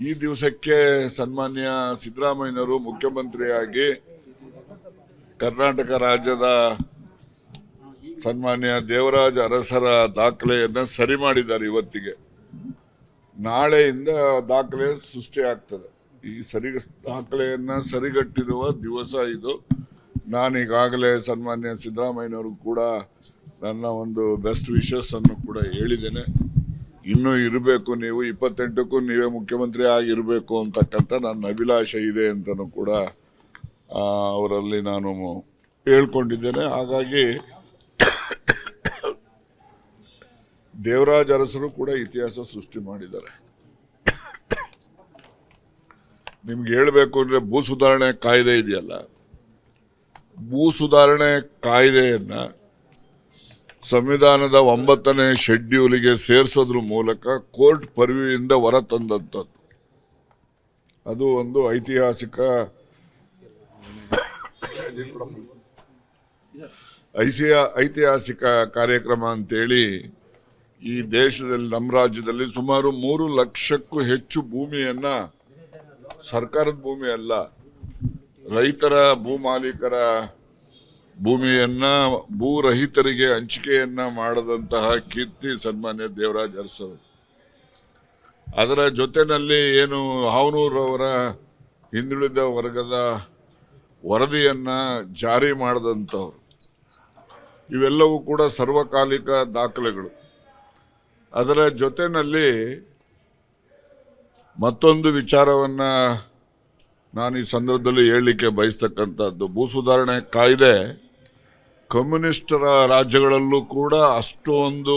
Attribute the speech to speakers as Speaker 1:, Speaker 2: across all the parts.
Speaker 1: ಈ ದಿವಸಕ್ಕೆ ಸನ್ಮಾನ್ಯ ಸಿದ್ದರಾಮಯ್ಯನವರು ಮುಖ್ಯಮಂತ್ರಿಯಾಗಿ ಕರ್ನಾಟಕ ರಾಜ್ಯದ ಸನ್ಮಾನ್ಯ ದೇವರಾಜ ಅರಸರ ದಾಖಲೆಯನ್ನ ಸರಿ ಮಾಡಿದ್ದಾರೆ. ಇವತ್ತಿಗೆ ನಾಳೆಯಿಂದ ದಾಖಲೆ ಸೃಷ್ಟಿ ಆಗ್ತದೆ. ಈ ದಾಖಲೆಯನ್ನ ಸರಿಗಟ್ಟಿರುವ ದಿವಸ ಇದು. ನಾನೀಗಾಗಲೇ ಸನ್ಮಾನ್ಯ ಸಿದ್ದರಾಮಯ್ಯನವರು ಕೂಡ ನನ್ನ ಒಂದು ಬೆಸ್ಟ್ ವಿಶಸ್ ಅನ್ನು ಕೂಡ ಹೇಳಿದ್ದೇನೆ. ಇನ್ನೂ ಇರಬೇಕು, ನೀವು 28ಕ್ಕೂ ನೀವೇ ಮುಖ್ಯಮಂತ್ರಿ ಆಗಿರಬೇಕು ಅಂತಕ್ಕಂಥ ನನ್ನ ಅಭಿಲಾಷೆ ಇದೆ ಅಂತಲೂ ಕೂಡ ಅವರಲ್ಲಿ ನಾನು ಹೇಳ್ಕೊಂಡಿದ್ದೇನೆ. ಹಾಗಾಗಿ ದೇವರಾಜ ಅರಸರು ಕೂಡ ಇತಿಹಾಸ ಸೃಷ್ಟಿ ಮಾಡಿದ್ದಾರೆ. ನಿಮ್ಗೆ ಹೇಳಬೇಕು ಅಂದ್ರೆ ಭೂ ಸುಧಾರಣೆ ಕಾಯ್ದೆ ಇದೆಯಲ್ಲ, ಭೂ ಸುಧಾರಣೆ ಕಾಯ್ದೆಯನ್ನ ಸಂವಿಧಾನದ 9ನೇ ಶೆಡ್ಯೂಲ್ಗೆ ಸೇರಿಸೋದ್ರ ಮೂಲಕ ಕೋರ್ಟ್ ಪರ್ವಿಯಿಂದ ಹೊರ ತಂದಂಥದ್ದು. ಅದು ಒಂದು ಐತಿಹಾಸಿಕ ಕಾರ್ಯಕ್ರಮ ಅಂತೇಳಿ ಈ ದೇಶದಲ್ಲಿ, ನಮ್ಮ ರಾಜ್ಯದಲ್ಲಿ ಸುಮಾರು 3 ಲಕ್ಷಕ್ಕೂ ಹೆಚ್ಚು ಭೂಮಿಯನ್ನ, ಸರ್ಕಾರದ ಭೂಮಿ ಅಲ್ಲ, ರೈತರ ಭೂ ಮಾಲೀಕರ ಭೂಮಿಯನ್ನ ಭೂರಹಿತರಿಗೆ ಹಂಚಿಕೆಯನ್ನ ಮಾಡದಂತಹ ಕೀರ್ತಿ ಸನ್ಮಾನ್ಯ ದೇವರಾಜ ಅರಸರು. ಅದರ ಜೊತೆಯಲ್ಲಿ ಏನು ಹಾವನೂರವರ ಹಿಂದುಳಿದ ವರ್ಗದ ವರದಿಯನ್ನ ಜಾರಿ ಮಾಡದಂಥವ್ರು, ಇವೆಲ್ಲವೂ ಕೂಡ ಸರ್ವಕಾಲಿಕ ದಾಖಲೆಗಳು. ಅದರ ಜೊತೆಯಲ್ಲಿ ಮತ್ತೊಂದು ವಿಚಾರವನ್ನ ನಾನು ಈ ಸಂದರ್ಭದಲ್ಲಿ ಹೇಳಲಿಕ್ಕೆ ಬಯಸ್ತಕ್ಕಂಥದ್ದು, ಭೂ ಸುಧಾರಣೆ ಕಾಯ್ದೆ ಕಮ್ಯುನಿಸ್ಟರ ರಾಜ್ಯಗಳಲ್ಲೂ ಕೂಡ ಅಷ್ಟೊಂದು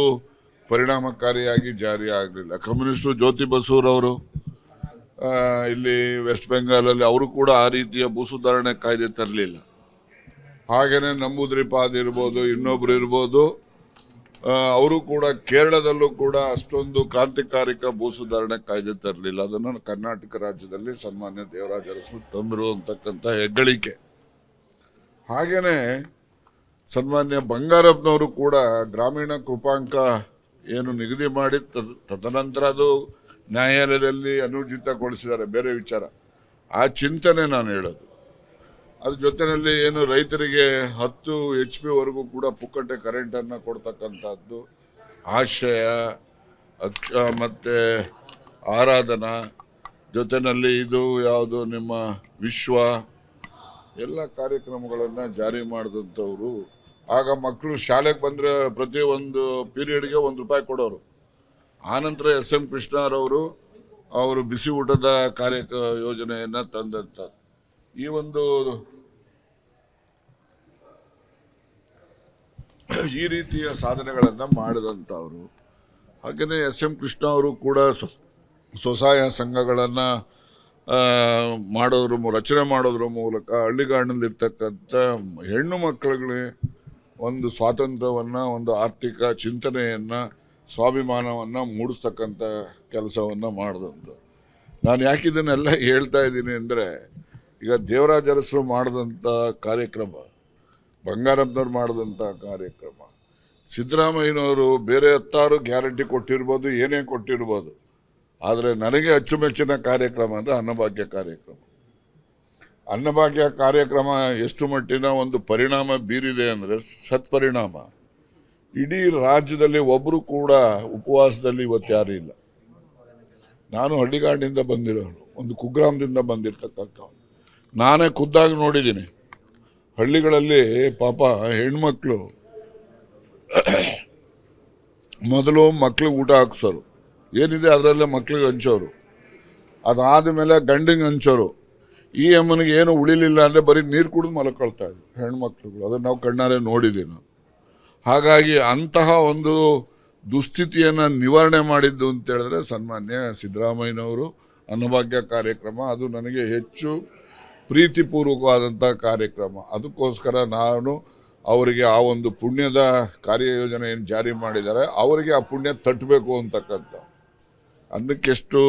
Speaker 1: ಪರಿಣಾಮಕಾರಿಯಾಗಿ ಜಾರಿ ಆಗಲಿಲ್ಲ. ಕಮ್ಯುನಿಸ್ಟರು ಜ್ಯೋತಿ ಬಸೂರವರು ಇಲ್ಲಿ ವೆಸ್ಟ್ ಬೆಂಗಾಲಲ್ಲಿ ಅವರು ಕೂಡ ಆ ರೀತಿಯ ಭೂ ಸುಧಾರಣೆ ಕಾಯ್ದೆ ತರಲಿಲ್ಲ. ಹಾಗೇನೆ ನಂಬೂದ್ರಿಪಾದ್ ಇರ್ಬೋದು, ಇನ್ನೊಬ್ರು ಇರ್ಬೋದು, ಅವರು ಕೂಡ ಕೇರಳದಲ್ಲೂ ಕೂಡ ಅಷ್ಟೊಂದು ಕ್ರಾಂತಿಕಾರಿಕ ಭೂ ಸುಧಾರಣೆ ಕಾಯ್ದೆ ತರಲಿಲ್ಲ. ಅದನ್ನು ಕರ್ನಾಟಕ ರಾಜ್ಯದಲ್ಲಿ ಸನ್ಮಾನ್ಯ ದೇವರಾಜ ಅರಸರು ತಂದರು ಅಂತಕ್ಕಂಥ ಹೆಗ್ಗಳಿಕೆ. ಹಾಗೇನೆ ಸನ್ಮಾನ್ಯ ಬಂಗಾರಪ್ಪನವರು ಕೂಡ ಗ್ರಾಮೀಣ ಕೃಪಾಂಕ ಏನು ನಿಗದಿ ಮಾಡಿ ತದನಂತರ ಅದು ನ್ಯಾಯಾಲಯದಲ್ಲಿ ಅನುರ್ಜಿತಗೊಳಿಸಿದ್ದಾರೆ, ಬೇರೆ ವಿಚಾರ. ಆ ಚಿಂತನೆ ನಾನು ಹೇಳೋದು. ಅದ್ರ ಜೊತೆಯಲ್ಲಿ ಏನು ರೈತರಿಗೆ 10 HP ವರೆಗೂ ಕೂಡ ಪುಕ್ಕಟೆ ಕರೆಂಟನ್ನು ಕೊಡ್ತಕ್ಕಂಥದ್ದು, ಆಶ್ರಯ ಮತ್ತೆ ಆರಾಧನಾ ಜೊತೆಯಲ್ಲಿ ಇದು ಯಾವುದು ನಿಮ್ಮ ವಿಶ್ವ ಎಲ್ಲ ಕಾರ್ಯಕ್ರಮಗಳನ್ನು ಜಾರಿ ಮಾಡಿದಂಥವ್ರು. ಆಗ ಮಕ್ಕಳು ಶಾಲೆಗೆ ಬಂದರೆ ಪ್ರತಿ ಒಂದು ಪೀರಿಯಡ್ಗೆ ₹1 ಕೊಡೋರು. ಆನಂತರ SM ಕೃಷ್ಣರವರು ಅವರು ಬಿಸಿ ಊಟದ ಯೋಜನೆಯನ್ನು ತಂದಂಥದ್ದು. ಈ ಒಂದು ಈ ರೀತಿಯ ಸಾಧನೆಗಳನ್ನು ಮಾಡಿದಂಥವ್ರು. ಹಾಗೆಯೇ SM ಕೃಷ್ಣ ಅವರು ಕೂಡ ಸ್ವಸಹಾಯ ಸಂಘಗಳನ್ನು ರಚನೆ ಮಾಡೋದ್ರ ಮೂಲಕ ಹಳ್ಳಿಗಾಡಿನಲ್ಲಿರ್ತಕ್ಕಂಥ ಹೆಣ್ಣು ಮಕ್ಕಳಿಗೆ ಒಂದು ಸ್ವಾತಂತ್ರ್ಯವನ್ನು, ಒಂದು ಆರ್ಥಿಕ ಚಿಂತನೆಯನ್ನು, ಸ್ವಾಭಿಮಾನವನ್ನು ಮೂಡಿಸ್ತಕ್ಕಂಥ ಕೆಲಸವನ್ನು ಮಾಡಿದಂಥ. ನಾನು ಯಾಕಿದನ್ನೆಲ್ಲ ಹೇಳ್ತಾ ಇದ್ದೀನಿ ಅಂದರೆ, ಈಗ ದೇವರಾಜ ಅರಸರು ಮಾಡಿದಂಥ ಕಾರ್ಯಕ್ರಮ, ಬಂಗಾರಪ್ಪನವ್ರು ಮಾಡಿದಂಥ ಕಾರ್ಯಕ್ರಮ, ಸಿದ್ದರಾಮಯ್ಯನವರು ಬೇರೆ 10 ಗ್ಯಾರಂಟಿ ಕೊಟ್ಟಿರ್ಬೋದು, ಏನೇ ಕೊಟ್ಟಿರ್ಬೋದು, ಆದರೆ ನನಗೆ ಅಚ್ಚುಮೆಚ್ಚಿನ ಕಾರ್ಯಕ್ರಮ ಅಂದರೆ ಅನ್ನಭಾಗ್ಯ ಕಾರ್ಯಕ್ರಮ. ಅನ್ನಭಾಗ್ಯ ಕಾರ್ಯಕ್ರಮ ಎಷ್ಟು ಮಟ್ಟಿನ ಒಂದು ಪರಿಣಾಮ ಬೀರಿದೆ ಅಂದರೆ ಸತ್ಪರಿಣಾಮ. ಇಡೀ ರಾಜ್ಯದಲ್ಲಿ ಒಬ್ಬರು ಕೂಡ ಉಪವಾಸದಲ್ಲಿ ಇವತ್ತು ಯಾರೂ ಇಲ್ಲ. ನಾನು ಹಳ್ಳಿಗಾಡಿನಿಂದ ಬಂದಿರೋನು, ಒಂದು ಕುಗ್ರಾಮದಿಂದ ಬಂದಿರ್ತಕ್ಕಂಥವ್ನು. ನಾನೇ ಖುದ್ದಾಗಿ ನೋಡಿದ್ದೀನಿ. ಹಳ್ಳಿಗಳಲ್ಲಿ ಪಾಪ ಹೆಣ್ಮಕ್ಳು ಮೊದಲು ಮಕ್ಳಿಗೆ ಊಟ ಹಾಕ್ಸೋರು, ಏನಿದೆ ಅದರಲ್ಲೇ ಮಕ್ಳಿಗೆ ಹಂಚೋರು. ಅದಾದ ಮೇಲೆ ಗಂಡಿಗೆ ಹಂಚೋರು. ಈ ಅಮ್ಮನಿಗೆ ಏನು ಉಳಿಲಿಲ್ಲ ಅಂದರೆ ಬರೀ ನೀರು ಕುಡಿದು ಮಲ್ಕೊಳ್ತಾ ಇದ್ರು ಹೆಣ್ಮಕ್ಳುಗಳು. ಅದನ್ನು ನಾವು ಕಣ್ಣಾರೆ ನೋಡಿದ್ದೀವಿ ನಾವು. ಹಾಗಾಗಿ ಅಂತಹ ಒಂದು ದುಸ್ಥಿತಿಯನ್ನು ನಿವಾರಣೆ ಮಾಡಿದ್ದು ಅಂತ ಹೇಳಿದ್ರೆ ಸನ್ಮಾನ್ಯ ಸಿದ್ದರಾಮಯ್ಯನವರು ಅನ್ನಭಾಗ್ಯ ಕಾರ್ಯಕ್ರಮ. ಅದು ನನಗೆ ಹೆಚ್ಚು ಪ್ರೀತಿಪೂರ್ವಕವಾದಂಥ ಕಾರ್ಯಕ್ರಮ. ಅದಕ್ಕೋಸ್ಕರ ನಾನು ಅವರಿಗೆ ಆ ಒಂದು ಪುಣ್ಯದ ಕಾರ್ಯಯೋಜನೆ ಏನು ಜಾರಿ ಮಾಡಿದ್ದಾರೆ, ಅವರಿಗೆ ಆ ಪುಣ್ಯ ತಟ್ಟಬೇಕು ಅಂತಕ್ಕಂಥ, ಅನ್ನಕ್ಕೆಷ್ಟು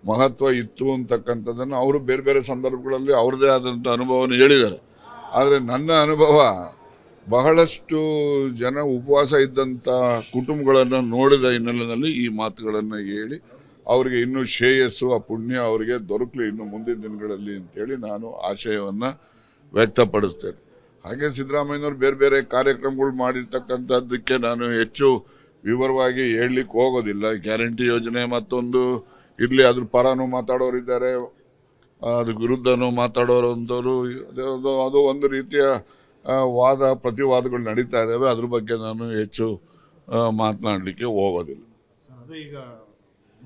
Speaker 1: ಮಹತ್ವ ಇತ್ತು ಅಂತಕ್ಕಂಥದ್ದನ್ನು ಅವರು ಬೇರೆ ಬೇರೆ ಸಂದರ್ಭಗಳಲ್ಲಿ ಅವ್ರದ್ದೇ ಆದಂಥ ಅನುಭವವನ್ನು ಹೇಳಿದ್ದಾರೆ. ಆದರೆ ನನ್ನ ಅನುಭವ ಬಹಳಷ್ಟು ಜನ ಉಪವಾಸ ಇದ್ದಂಥ ಕುಟುಂಬಗಳನ್ನು ನೋಡಿದ ಹಿನ್ನೆಲೆಯಲ್ಲಿ ಈ ಮಾತುಗಳನ್ನು ಹೇಳಿ ಅವರಿಗೆ ಇನ್ನೂ ಶ್ರೇಯಸ್ಸು ಆ ಪುಣ್ಯ ಅವರಿಗೆ ದೊರಕಲಿ ಇನ್ನು ಮುಂದಿನ ದಿನಗಳಲ್ಲಿ ಅಂತೇಳಿ ನಾನು ಆಶಯವನ್ನು ವ್ಯಕ್ತಪಡಿಸ್ತೇನೆ. ಹಾಗೆ ಸಿದ್ದರಾಮಯ್ಯನವರು ಬೇರೆ ಬೇರೆ ಕಾರ್ಯಕ್ರಮಗಳು ಮಾಡಿರ್ತಕ್ಕಂಥದ್ದಕ್ಕೆ ನಾನು ಹೆಚ್ಚು ವಿವರವಾಗಿ ಹೇಳಲಿಕ್ಕೆ ಹೋಗೋದಿಲ್ಲ. ಗ್ಯಾರಂಟಿ ಯೋಜನೆ ಮತ್ತೊಂದು ಇರಲಿ, ಅದ್ರ ಪರನೂ ಮಾತಾಡೋರಿದ್ದಾರೆ, ಅದ್ರ ವಿರುದ್ಧನೂ ಮಾತಾಡೋರು ಅಂತವರು, ಅದು ಒಂದು ರೀತಿಯ ವಾದ ಪ್ರತಿವಾದಗಳು ನಡೀತಾ ಇದ್ದಾವೆ. ಅದ್ರ ಬಗ್ಗೆ ನಾನು ಹೆಚ್ಚು ಮಾತನಾಡಲಿಕ್ಕೆ ಹೋಗೋದಿಲ್ಲ.
Speaker 2: ಅದೇ ಈಗ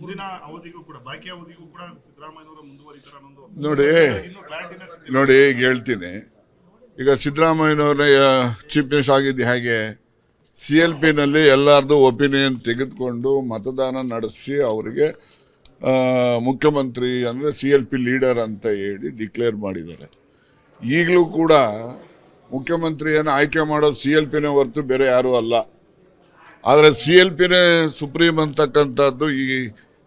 Speaker 2: ಮುಂದಿನ ಅವಧಿಗೂ ಕೂಡ ಬಾಕಿ ಅವಧಿಗೂ ಕೂಡ ಸಿದ್ದರಾಮಯ್ಯನವರು ಮುಂದುವರಿತಾರೆ ಅನ್ನೋದು
Speaker 1: ನೋಡಿ ಈಗ ಹೇಳ್ತೀನಿ. ಈಗ ಸಿದ್ದರಾಮಯ್ಯನವರ ಚೀಫ್ ಮಿನಿಸ್ಟರ್ ಆಗಿದ್ದು ಹೇಗೆ, CLPನಲ್ಲಿ ಎಲ್ಲರದು ಒಪಿನಿಯನ್ ತೆಗೆದುಕೊಂಡು ಮತದಾನ ನಡೆಸಿ ಅವರಿಗೆ ಮುಖ್ಯಮಂತ್ರಿ ಅಂದರೆ CLP ಲೀಡರ್ ಅಂತ ಹೇಳಿ ಡಿಕ್ಲೇರ್ ಮಾಡಿದ್ದಾರೆ. ಈಗಲೂ ಕೂಡ ಮುಖ್ಯಮಂತ್ರಿಯನ್ನು ಆಯ್ಕೆ ಮಾಡೋದು CLPನೇ ಹೊರತು ಬೇರೆ ಯಾರೂ ಅಲ್ಲ. ಆದರೆ CLPನೇ ಸುಪ್ರೀಂ ಅಂತಕ್ಕಂಥದ್ದು ಈ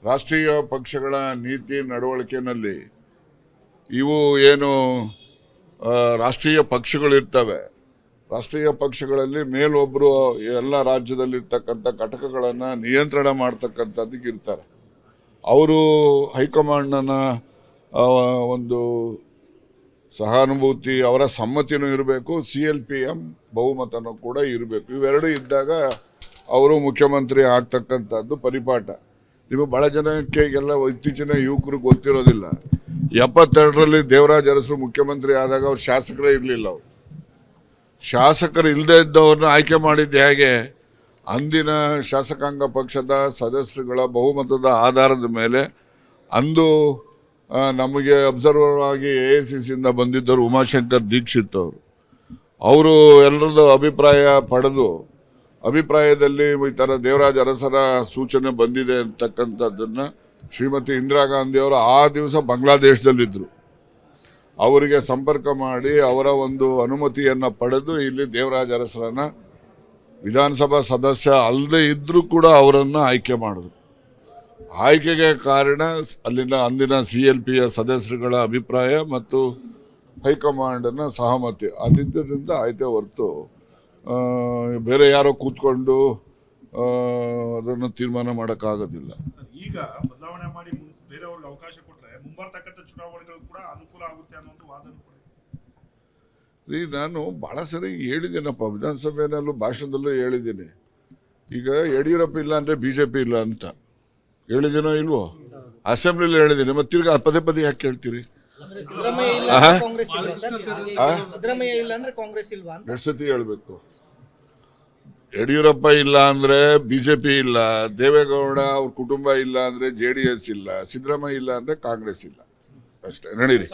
Speaker 1: ರಾಷ್ಟ್ರೀಯ ಪಕ್ಷಗಳ ನೀತಿ ನಡವಳಿಕೆಯಲ್ಲಿ ಇವು ಏನು ರಾಷ್ಟ್ರೀಯ ಪಕ್ಷಗಳಿರ್ತವೆ, ರಾಷ್ಟ್ರೀಯ ಪಕ್ಷಗಳಲ್ಲಿ ಮೇಲೊಬ್ಬರು ಎಲ್ಲ ರಾಜ್ಯದಲ್ಲಿರ್ತಕ್ಕಂಥ ಘಟಕಗಳನ್ನು ನಿಯಂತ್ರಣ ಮಾಡ್ತಕ್ಕಂಥದ್ದಕ್ಕೆ ಇರ್ತಾರೆ. ಅವರು ಹೈಕಮಾಂಡನ ಒಂದು ಸಹಾನುಭೂತಿ, ಅವರ ಸಮ್ಮತಿನೂ ಇರಬೇಕು, CLPM ಬಹುಮತನೂ ಕೂಡ ಇರಬೇಕು. ಇವೆರಡೂ ಇದ್ದಾಗ ಅವರು ಮುಖ್ಯಮಂತ್ರಿ ಆಗ್ತಕ್ಕಂಥದ್ದು ಪರಿಪಾಠ. ನೀವು ಭಾಳ ಜನಕ್ಕೆ ಎಲ್ಲ ಇತ್ತೀಚಿನ ಯುವಕರು ಗೊತ್ತಿರೋದಿಲ್ಲ. 72ರಲ್ಲಿ ದೇವರಾಜ ಅರಸರು ಮುಖ್ಯಮಂತ್ರಿ ಆದಾಗ ಅವ್ರು ಶಾಸಕರೇ ಇರಲಿಲ್ಲ. ಅವರು ಶಾಸಕರು ಇಲ್ಲದೇ ಇದ್ದವ್ರನ್ನ ಆಯ್ಕೆ ಮಾಡಿದ್ದು ಹೇಗೆ, ಅಂದಿನ ಶಾಸಕಾಂಗ ಪಕ್ಷದ ಸದಸ್ಯರುಗಳ ಬಹುಮತದ ಆಧಾರದ ಮೇಲೆ. ಅಂದು ನಮಗೆ ಅಬ್ಸರ್ವರ್ ಆಗಿ AICCಯಿಂದ ಬಂದಿದ್ದರು ಉಮಾಶಂಕರ್ ದೀಕ್ಷಿತ್ ಅವರು ಎಲ್ಲರದ್ದು ಅಭಿಪ್ರಾಯ ಪಡೆದು, ಅಭಿಪ್ರಾಯದಲ್ಲಿ ಈ ಥರ ದೇವರಾಜ ಅರಸರ ಸೂಚನೆ ಬಂದಿದೆ ಅಂತಕ್ಕಂಥದ್ದನ್ನು ಶ್ರೀಮತಿ ಇಂದಿರಾ ಗಾಂಧಿಯವರು ಆ ದಿವಸ ಬಾಂಗ್ಲಾದೇಶದಲ್ಲಿದ್ದರು. ಅವರಿಗೆ ಸಂಪರ್ಕ ಮಾಡಿ ಅವರ ಒಂದು ಅನುಮತಿಯನ್ನು ಪಡೆದು ಇಲ್ಲಿ ದೇವರಾಜ ಅರಸರನ್ನು ವಿಧಾನಸಭಾ ಸದಸ್ಯ ಅಲ್ಲದೆ ಇದ್ದರೂ ಕೂಡ ಅವರನ್ನು ಆಯ್ಕೆ ಮಾಡಿದ್ರು. ಆಯ್ಕೆಗೆ ಕಾರಣ ಅಲ್ಲಿನ ಅಂದಿನ CLPಯ ಸದಸ್ಯರುಗಳ ಅಭಿಪ್ರಾಯ ಮತ್ತು ಹೈಕಮಾಂಡನ ಸಹಮತಿ. ಅದಿದ್ದರಿಂದ ಆಯ್ತೆ ಹೊರತು ಬೇರೆ ಯಾರೋ ಕೂತ್ಕೊಂಡು ಅದನ್ನು ತೀರ್ಮಾನ ಮಾಡೋಕ್ಕಾಗೋದಿಲ್ಲ.
Speaker 2: ಈಗ ಬದಲಾವಣೆ ಮಾಡಿ ಬೇರೆಯವ್ರಿಗೆ ಅವಕಾಶ ಕೊಟ್ಟರೆ ಮುಂಬರ್ತಕ್ಕಂಥ ಚುನಾವಣೆಗಳು ಕೂಡ ಅನುಕೂಲ ಆಗುತ್ತೆ ಅನ್ನೋದು ವಾದನೂ ಕೂಡ.
Speaker 1: ನಾನು ಭಾಳ ಸರಿ ಹೇಳಿದ್ದೀನಪ್ಪ, ವಿಧಾನಸಭೆಯಲ್ಲೂ ಭಾಷಣದಲ್ಲೂ ಹೇಳಿದ್ದೀನಿ. ಈಗ ಯಡಿಯೂರಪ್ಪ ಇಲ್ಲ ಅಂದರೆ BJP ಇಲ್ಲ ಅಂತ ಹೇಳಿದ್ದೀನೋ ಇಲ್ವೋ, ಅಸೆಂಬ್ಲಿಲಿ ಹೇಳಿದ್ದೀನಿ. ಮತ್ತೆ ತಿರ್ಗಿ ಪದೇ ಪದೇ ಯಾಕೆ ಹೇಳ್ತೀರಿ? ಎರಡು ಸತಿ ಹೇಳ್ಬೇಕು. ಯಡಿಯೂರಪ್ಪ ಇಲ್ಲ ಅಂದ್ರೆ BJP ಇಲ್ಲ, ದೇವೇಗೌಡ ಅವ್ರ ಕುಟುಂಬ ಇಲ್ಲ ಅಂದ್ರೆ JDS ಇಲ್ಲ, ಸಿದ್ದರಾಮಯ್ಯ ಇಲ್ಲ ಅಂದ್ರೆ ಕಾಂಗ್ರೆಸ್ ಇಲ್ಲ, ಅಷ್ಟೇ. ನಡೀರಿ.